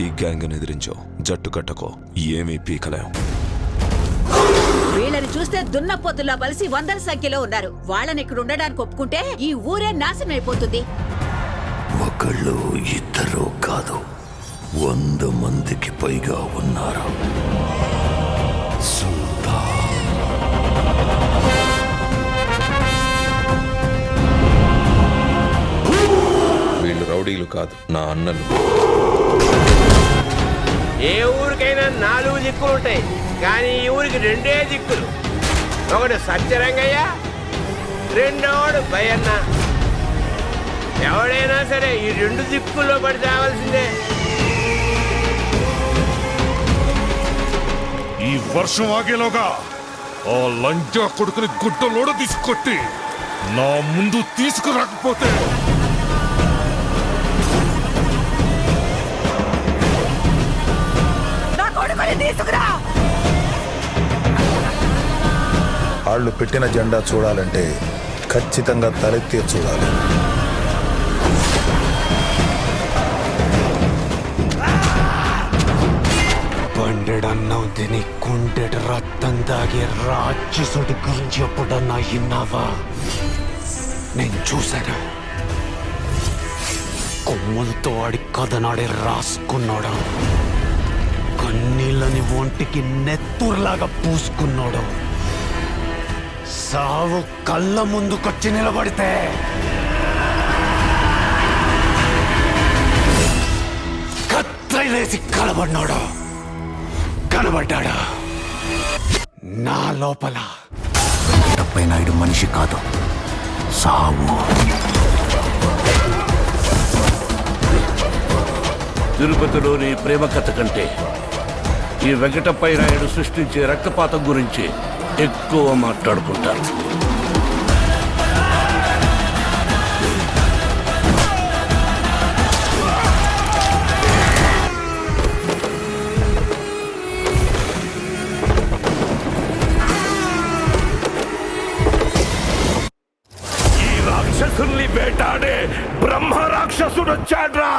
ఈ గ్యాంగ్ ఎదిరించో, జట్టు కట్టకో, ఏమీ పీకలేం. వీళ్ళని చూస్తే దున్నపోతుల్లా బలిసి వందల సంఖ్యలో ఉన్నారు. వాళ్ళని ఇక్కడ ఉండడానికి ఒప్పుకుంటే ఈ ఊరే నాశనం అయిపోతుంది. ఒకళ్ళు ఇద్దరు కాదు, 100 మందికి పైగా ఉన్నారు. వీళ్ళు రౌడీలు కాదు, నా అన్నలు. ఏ ఊరికైనా 4 దిక్కులు ఉంటాయి, కానీ ఈ ఊరికి 2 దిక్కులు. ఒకడు సత్యరంగయ్య, రెండోడు భయన్న. ఎవడైనా సరే ఈ 2 దిక్కుల్లో పడి చావాల్సిందే. ఈ వర్షం ఆగేలోగా ఆ లంచా కొడుకుని గుడ్డలోడ తీసుకొట్టి నా ముందు తీసుకురాకపోతే వాళ్ళు పెట్టిన జెండా చూడాలంటే ఖచ్చితంగా తలెత్తి చూడాలి. బండెడన్నావు తిని కుండెడ రక్తం తాగే రాక్షసుడి గురించి ఎప్పుడన్నా విన్నావా? నేను చూశాను. కొమ్ములతో ఆడి కథనాడే రాసుకున్నాడు. కన్నీళ్ళని ఒంటికి నెత్తురులాగా పూసుకున్నాడు. సావు కళ్ళ ముందుకొచ్చి నిలబడితే కత్తిలేసి కలబడినాడు. కనబడ్డాడు. నా లోపల తప్పై నాయుడు మనిషి కాదు, సావు. తిరుపతిలోని ప్రేమ కథ కంటే ఈ వెంకటప్పయ్య నాయుడు సృష్టించే రక్తపాతం గురించి ఎక్కువ మాట్లాడుకుంటారు. ఈ రాక్షసుల్ని వేటాడే బ్రహ్మ రాక్షసుడు వచ్చాడ్రా.